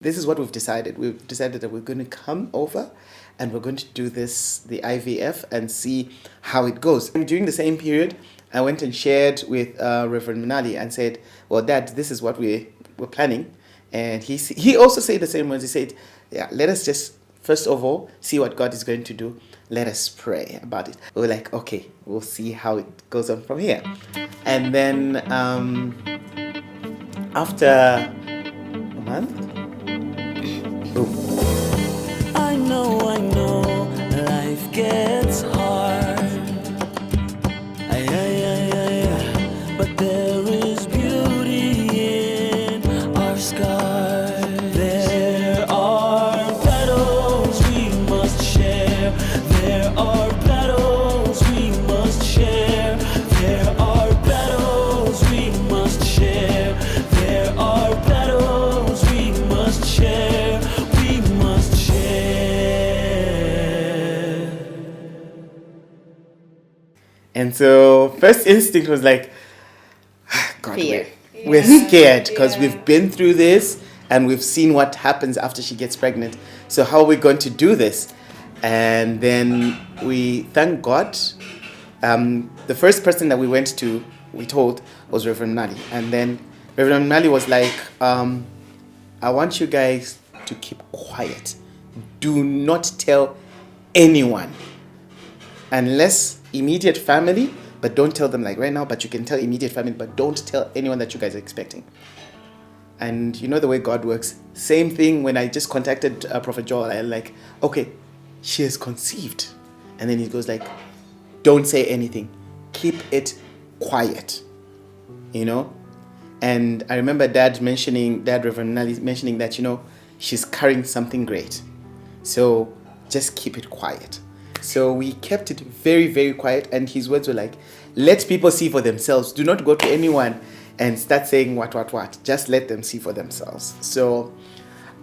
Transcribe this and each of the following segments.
this is what we've decided. We've decided that we're going to come over and we're going to do this, the IVF, and see how it goes. And during the same period, I went and shared with Reverend Minali and said, well, Dad, this is what we're planning. And he also said the same words. He said, yeah, let us just, first of all, see what God is going to do. Let us pray about it. We were like, okay, we'll see how it goes on from here. And then after a month, boom. I know, life gets hard. But there is beauty in our scars. There are battles we must share. There are battles we must share. There are battles we must share. There are battles we must share. We must share. And so first instinct was like, God, Fear. we're scared because we've been through this and we've seen what happens after she gets pregnant. So how are we going to do this? And then we thank God. The first person that we told was Reverend Nali. And then Reverend Nali was like, I want you guys to keep quiet. Do not tell anyone. Unless immediate family, but don't tell them like right now, but you can tell immediate family, but don't tell anyone that you guys are expecting. And you know the way God works. Same thing when I just contacted Prophet Joel. I like, okay, she is conceived. And then he goes like, don't say anything. Keep it quiet. You know? And I remember Dad Reverend Nali mentioning that, she's carrying something great. So just keep it quiet. So we kept it very, very quiet. And his words were like, let people see for themselves. Do not go to anyone and start saying what. Just let them see for themselves. So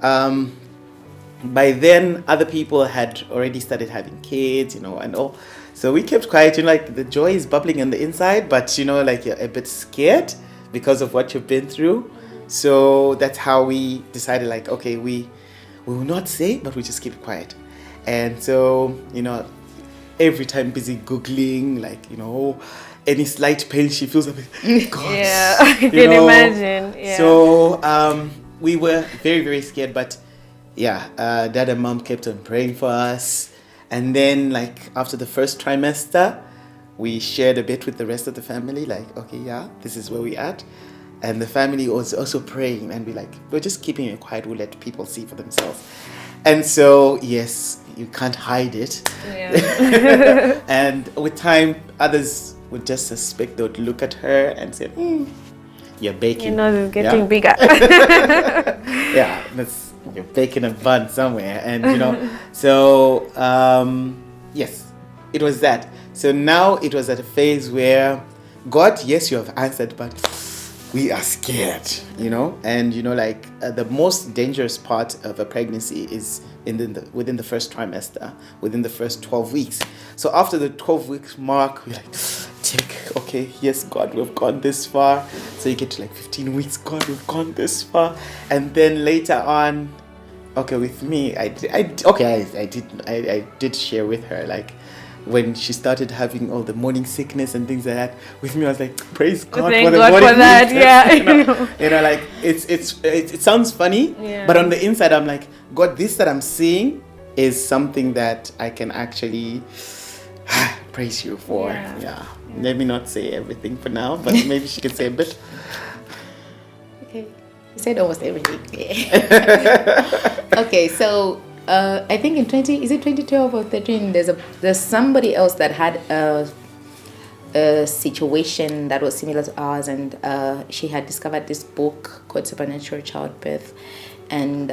by then, other people had already started having kids, and all. So we kept quiet. Like the joy is bubbling on the inside, but, like you're a bit scared because of what you've been through. So that's how we decided, like, okay, we will not say, but we just keep it quiet. And so, every time busy Googling, like, any slight pain she feels, like, God. Yeah, I can imagine. Yeah. So we were very, very scared. But yeah, Dad and Mom kept on praying for us. And then, like, after the first trimester, we shared a bit with the rest of the family, like, okay, yeah, this is where we're at. And the family was also praying, and we're just keeping it quiet. We'll let people see for themselves. And so, yes, you can't hide it. Yeah. And with time, others would just suspect. They would look at her and say, you're baking. It's getting bigger. Yeah, you're baking a bun somewhere. And, so, yes, it was that. So now it was at a phase where, God, yes, you have answered, but we are scared, and the most dangerous part of a pregnancy is within the first trimester, within the first 12 weeks. So after the 12 weeks mark, we're like, okay, yes, God, we've gone this far. So you get to like 15 weeks, God, we've gone this far. And then later on, okay, with me, I did share with her, like, when she started having all the morning sickness and things like that, with me I was like, praise God for the morning sickness. Yeah. Like it sounds funny, but on the inside I'm like, God, this that I'm seeing is something that I can actually praise you for. Yeah. Let me not say everything for now, but maybe she can say a bit. Okay, you said almost everything. Okay, so I think in 2012 or 13, there's somebody else that had a situation that was similar to ours, and she had discovered this book called Supernatural Childbirth, and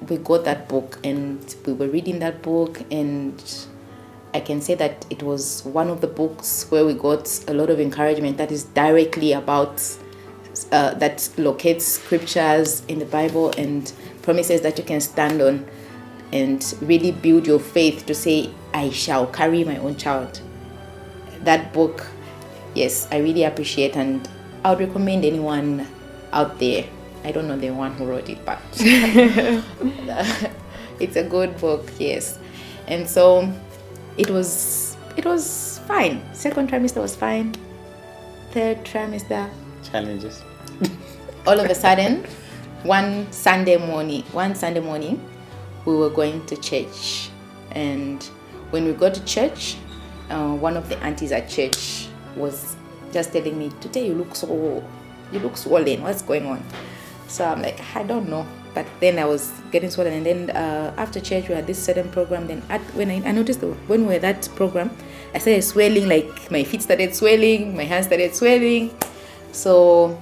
we got that book and we were reading that book, and I can say that it was one of the books where we got a lot of encouragement that is directly about that locates scriptures in the Bible and promises that you can stand on and really build your faith to say, I shall carry my own child. That book, yes, I really appreciate, and I would recommend anyone out there I don't know the one who wrote it, but it's a good book, yes. And so it was fine. Second trimester was fine. Third trimester, Challenges. all of a sudden, one Sunday morning, we were going to church. And when we got to church, one of the aunties at church was just telling me, today you look swollen, what's going on? So I'm like, I don't know. But then I was getting swollen. And then after church, we had this certain program. Then when I noticed that when we were at that program, I started swelling, like my feet started swelling, my hands started swelling. So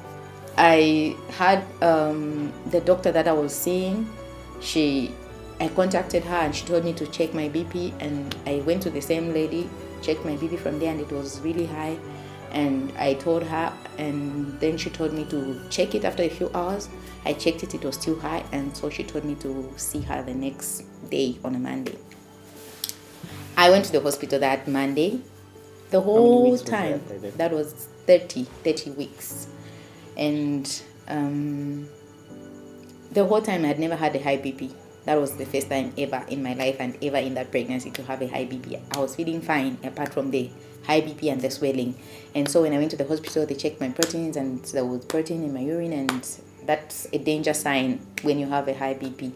I had the doctor that I was seeing, I contacted her and she told me to check my BP, and I went to the same lady, checked my BP from there, and it was really high. And I told her, and then she told me to check it after a few hours. I checked it, it was still high, and so she told me to see her the next day on a Monday. I went to the hospital that Monday. The whole time, that was 30 weeks. And the whole time I had never had a high BP. That was the first time ever in my life and ever in that pregnancy to have a high BP. I was feeling fine apart from the high BP and the swelling. And so when I went to the hospital, they checked my proteins, and there was protein in my urine, and that's a danger sign when you have a high BP.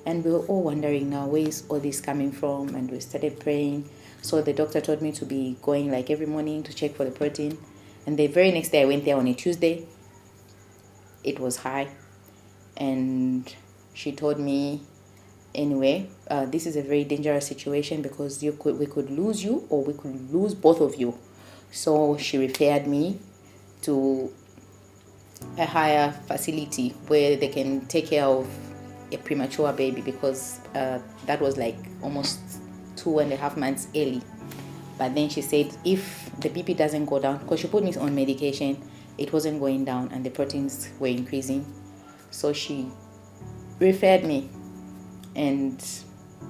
And we were all wondering now, where is all this coming from? And we started praying. So the doctor told me to be going like every morning to check for the protein. And the very next day I went there on a Tuesday. It was high. And she told me, anyway, this is a very dangerous situation because we could lose you or we could lose both of you. So she referred me to a higher facility where they can take care of a premature baby, because that was like almost 2.5 months early. But then she said if the BP doesn't go down, because she put me on medication, it wasn't going down and the proteins were increasing. So she referred me, and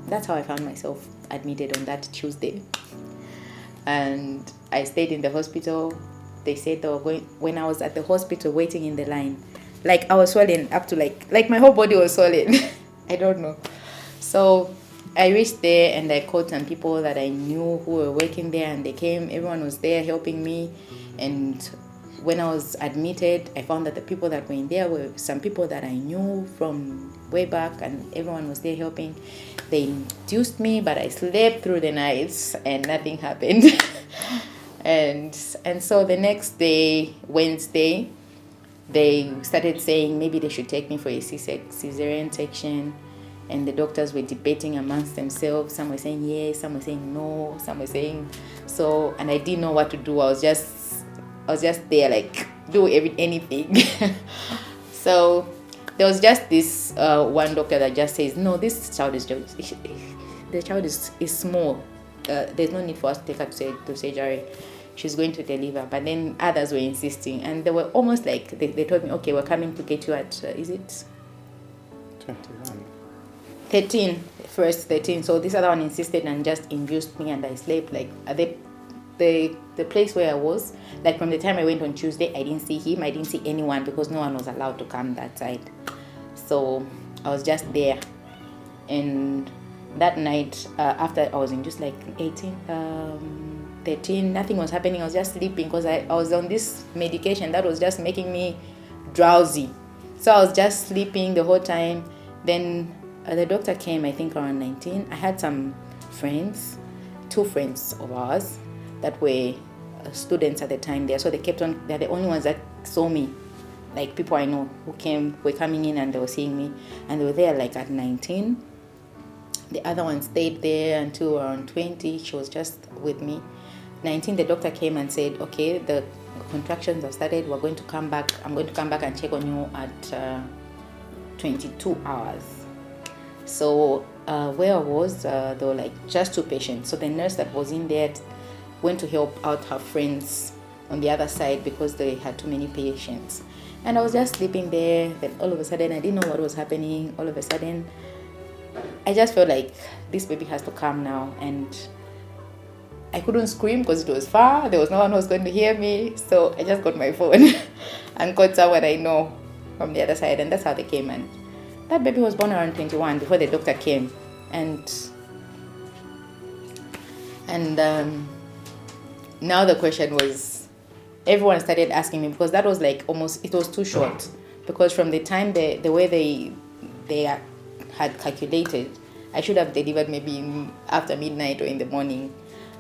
that's how I found myself admitted on that Tuesday. And I stayed in the hospital. They said they were going, when I was at the hospital waiting in the line, like I was swollen up to like my whole body was swollen. I don't know. So I reached there and I called some people that I knew who were working there, and they came. Everyone was there helping me. And when I was admitted, I found that the people that were in there were some people that I knew from way back, and everyone was there helping. They induced me, but I slept through the nights and nothing happened. and so the next day, Wednesday, they started saying maybe they should take me for a cesarean section, and the doctors were debating amongst themselves. Some were saying yes, some were saying no, some were saying so, and I didn't know what to do. I was just there, like, do anything. So there was just this one doctor that just says, no, this child is just, the child is small. There's no need for us to take her to surgery. She's going to deliver. But then others were insisting, and they were almost like, they told me, okay, we're coming to get you at, is it? 21. 13, first 13. So this other one insisted and just induced me, and I slept like the place where I was, like from the time I went on Tuesday, I didn't see him, I didn't see anyone, because no one was allowed to come that side. So I was just there. And that night, after I was in just like 13, nothing was happening. I was just sleeping because I was on this medication that was just making me drowsy. So I was just sleeping the whole time. Then the doctor came, I think around 19. I had some friends, 2 friends of ours that were students at the time there. So they kept on, they're the only ones that saw me. Like people I know who were coming in and they were seeing me. And they were there like at 19. The other one stayed there until around 20. She was just with me. 19, the doctor came and said, okay, the contractions have started. We're going to come back. I'm going to come back and check on you at 22 hours. So where I was, there were like just 2 patients. So the nurse that was in there went to help out her friends on the other side because they had too many patients. And I was just sleeping there. Then all of a sudden, I didn't know what was happening. All of a sudden, I just felt like this baby has to come now. And I couldn't scream because it was far. There was no one who was going to hear me. So I just got my phone and called someone I know. from the other side, and that's how they came. And that baby was born around 21 before the doctor came, and now the question was, everyone started asking me, because that was like almost, it was too short, because from the time the way they had calculated, I should have delivered maybe after midnight or in the morning.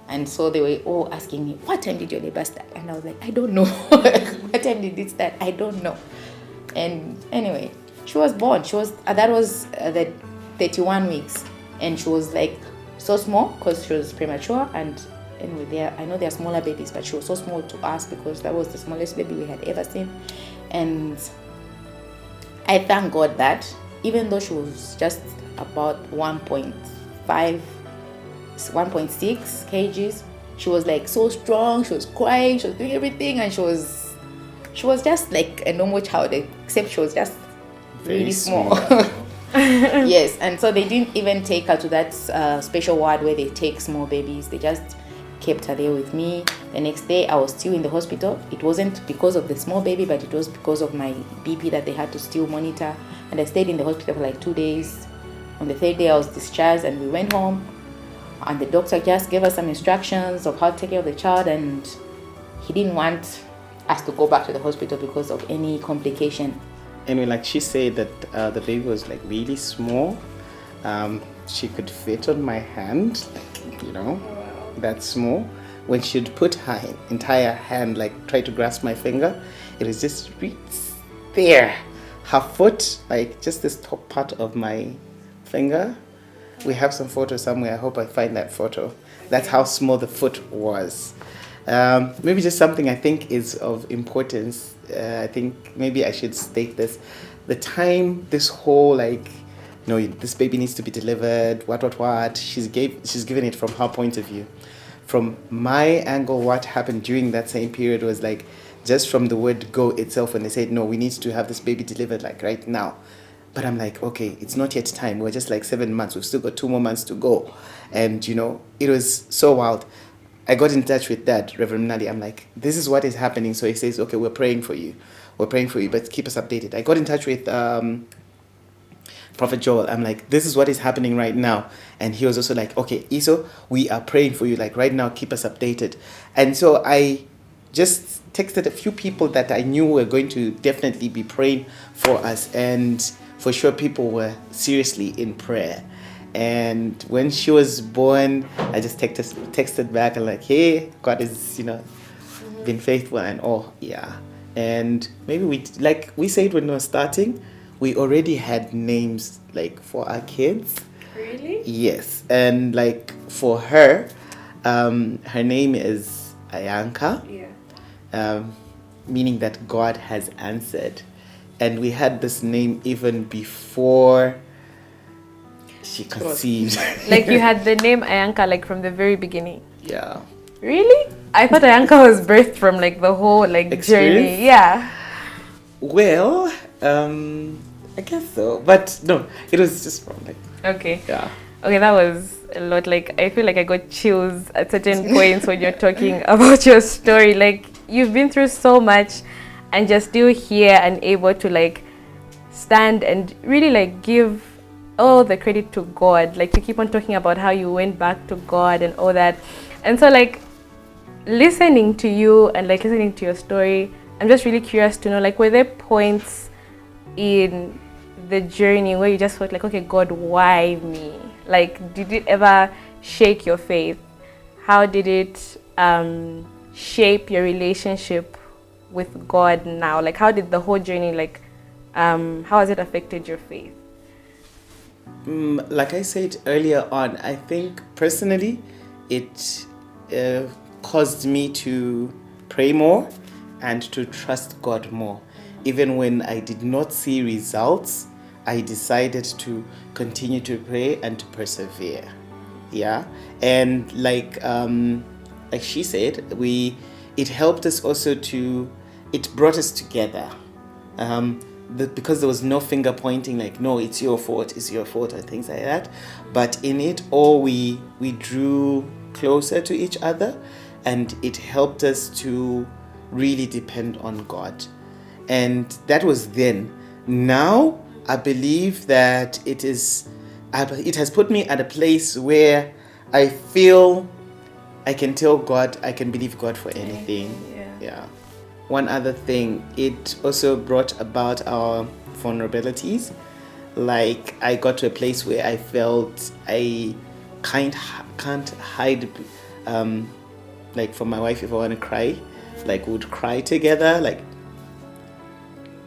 And so they were all asking me, what time did your labor start? And I was like, I don't know. What time did it start? I don't know. And anyway, she was born. That was the 31 weeks. And she was like so small because she was premature. And anyway, I know they are smaller babies, but she was so small to us because that was the smallest baby we had ever seen. And I thank God that even though she was just about 1.6 kgs, she was like so strong, she was crying, she was doing everything, and she was just like a normal child, except she was just really small. Yes, and so they didn't even take her to that special ward where they take small babies. They just kept her there with me. The next day I was still in the hospital. It wasn't because of the small baby, but it was because of my BP that they had to still monitor. And I stayed in the hospital for like 2 days. On the third day I was discharged and we went home, and the doctor just gave us some instructions of how to take care of the child, and he didn't want us to go back to the hospital because of any complication. Anyway, like she said that the baby was like really small. She could fit on my hand, that small. When she'd put her entire hand, like try to grasp my finger, it was just right there. Her foot, like just this top part of my finger. We have some photo somewhere. I hope I find that photo. That's how small the foot was. Maybe just something I think is of importance. I think maybe I should state this. The time this whole this baby needs to be delivered, what. She's given it from her point of view. From my angle, what happened during that same period was like just from the word go itself, when they said, no, we need to have this baby delivered like right now. But I'm like, okay, it's not yet time. We're just like 7 months. We've still got 2 more months to go. And, it was so wild. I got in touch with Dad, Reverend Nadi. I'm like, this is what is happening. So he says, okay, we're praying for you. But keep us updated. I got in touch with Prophet Joel. I'm like, this is what is happening right now. And he was also like, okay, Iso, we are praying for you. Like right now, keep us updated. And so I just texted a few people that I knew were going to definitely be praying for us. And for sure, people were seriously in prayer. And when she was born, I just texted back and like, hey, God is, been faithful and all. Yeah. And maybe we said when we were starting, we already had names like for our kids. Really? Yes. And like for her, her name is Ayankha. Yeah. Meaning that God has answered. And we had this name even before she conceived. Like you had the name Ayankha like from the very beginning. Yeah. Really? I thought Ayankha was birthed from like the whole like Experience? journey. Yeah. Well, I guess so. But no, it was just from like. Okay. Yeah. Okay, that was a lot. Like I feel like I got chills at certain points when you're talking about your story. Like you've been through so much, and you're still here and able to like stand and really like give all the credit to God. Like you keep on talking about how you went back to God and all that. And so like listening to you and like listening to your story, I'm just really curious to know, like, were there points in the journey where you just felt like, okay, God, why me? Like, did it ever shake your faith? How did it shape your relationship with God now? Like, how did the whole journey, like, how has it affected your faith? Like I said earlier on, I think personally it caused me to pray more and to trust God more. Even when I did not see results, I decided to continue to pray and to persevere. Yeah. And like she said, it helped us also it brought us together. Because there was no finger pointing like, no, it's your fault, and things like that. But in it all, we drew closer to each other, and it helped us to really depend on God. And that was then. now I believe that it has put me at a place where I feel I can tell God, I can believe God for anything. Yeah. One other thing, it also brought about our vulnerabilities. Like, I got to a place where I felt I can't hide, like, from my wife if I want to cry. Like, we'd cry together, like,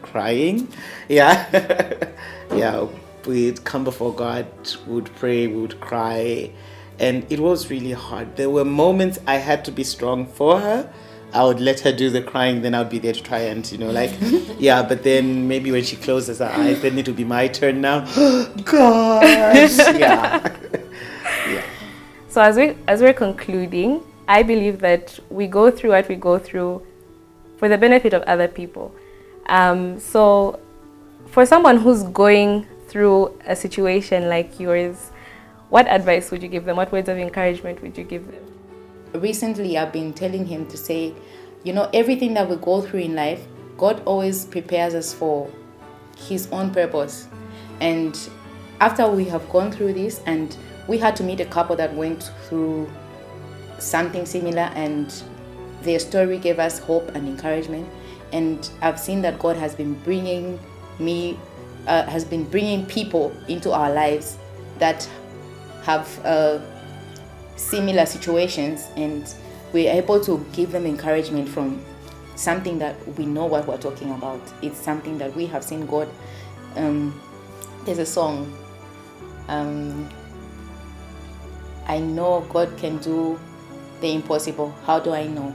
crying. Yeah. Yeah, we'd come before God, we'd pray, we'd cry. And it was really hard. There were moments I had to be strong for her. I would let her do the crying, then I would be there to try and, like, yeah, but then maybe when she closes her eyes, then it will be my turn now. Gosh, yeah. Yeah. So as we're concluding, I believe that we go through what we go through for the benefit of other people. So for someone who's going through a situation like yours, what advice would you give them? What words of encouragement would you give them? Recently, I've been telling him to say, everything that we go through in life, God always prepares us for His own purpose. And after we have gone through this, and we had to meet a couple that went through something similar, and their story gave us hope and encouragement. And I've seen that God has been bringing people into our lives that have similar situations, and we're able to give them encouragement from something that we know what we're talking about. It's something that we have seen God. There's a song, I know God can do the impossible. How do I know?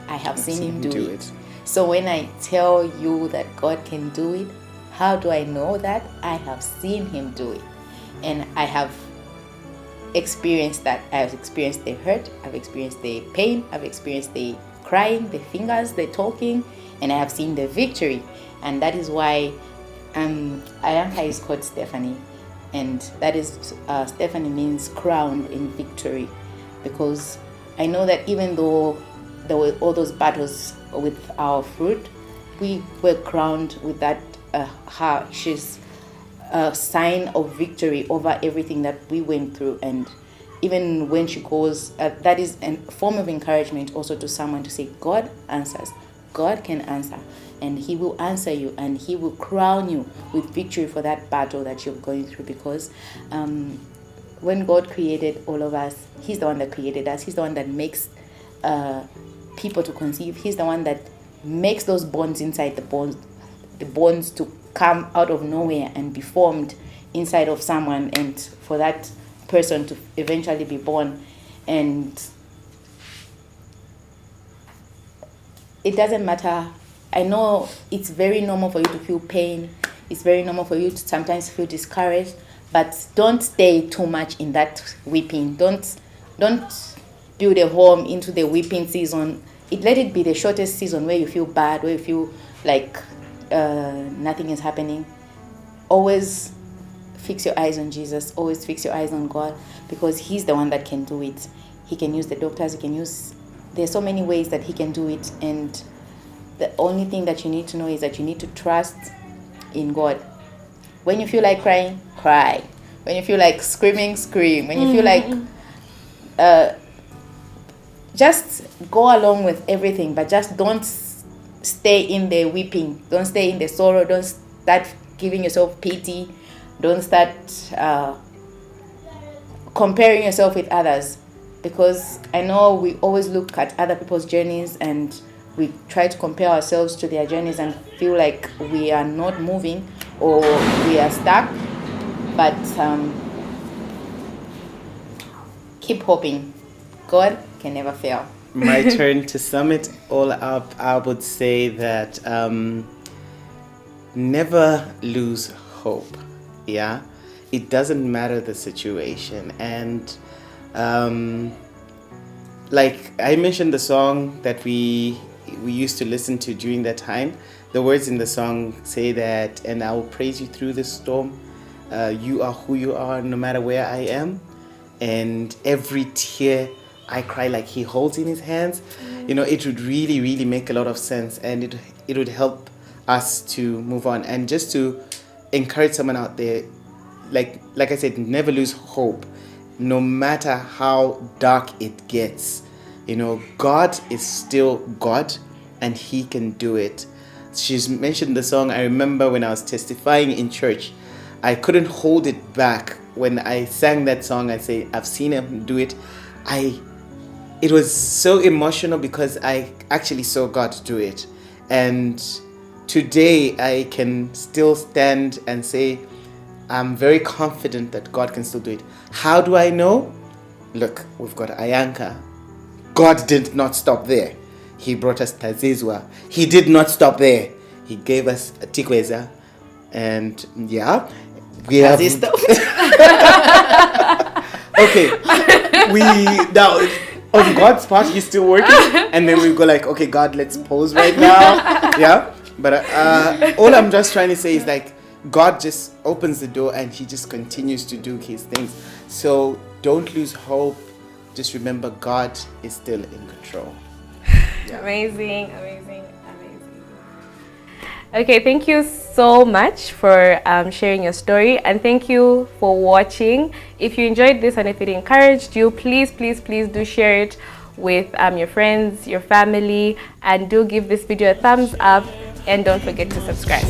I have seen Him do it. So when I tell you that God can do it, how do I know that? I have seen Him do it. And I have experienced that. I've experienced the hurt, I've experienced the pain, I've experienced the crying, the fingers, the talking, and I have seen the victory. And that is why Ayankha is called Stephanie, and that is Stephanie means crowned in victory, because I know that even though there were all those battles with our fruit, we were crowned with that she's a sign of victory over everything that we went through. And even when she goes, that is a form of encouragement also to someone to say, God answers. God can answer, and He will answer you, and He will crown you with victory for that battle that you're going through. Because when God created all of us, He's the one that created us. He's the one that makes people to conceive. He's the one that makes those bonds inside the bonds to come out of nowhere and be formed inside of someone, and for that person to eventually be born. And it doesn't matter. I know it's very normal for you to feel pain. It's very normal for you to sometimes feel discouraged, but don't stay too much in that weeping. Don't build a home into the weeping season. Let it be the shortest season where you feel bad, where you feel like nothing is happening. Always fix your eyes on Jesus. Always fix your eyes on God, because He's the one that can do it. He can use the doctors. There's so many ways that He can do it. And the only thing that you need to know is that you need to trust in God. When you feel like crying, cry. When you feel like screaming, scream. When you feel like just go along with everything, but just don't stay in the weeping. Don't stay in the sorrow. Don't start giving yourself pity. Don't start comparing yourself with others, because I know we always look at other people's journeys and we try to compare ourselves to their journeys and feel like we are not moving or we are stuck. But keep hoping. God can never fail. My turn to sum it all up. I would say that never lose hope. Yeah, it doesn't matter the situation. And like I mentioned, the song that we used to listen to during that time, the words in the song say that, and I will praise you through the storm. You are who you are, no matter where I am. And every tear I cry, like He holds in His hands. You know, it would really, really make a lot of sense, and it would help us to move on. And just to encourage someone out there, like I said, never lose hope, no matter how dark it gets. You know, God is still God, and He can do it. She's mentioned the song. I remember when I was testifying in church, I couldn't hold it back. When I sang that song, I say, I've seen Him do it. It was so emotional because I actually saw God do it. And today I can still stand and say, I'm very confident that God can still do it. How do I know? Look, we've got Ayankha. God did not stop there. He brought us Tazizwa. He did not stop there. He gave us Tikweza. And yeah, we have... Okay, now on God's part, He's still working, and then we go like, okay, God, let's pause right now. Yeah, but all I'm just trying to say is like, God just opens the door and He just continues to do His things. So don't lose hope. Just remember, God is still in control. Yeah. Amazing. Okay, thank you so much for sharing your story, and thank you for watching. If you enjoyed this and if it encouraged you, please do share it with your friends, your family, and do give this video a thumbs up, and don't forget to subscribe.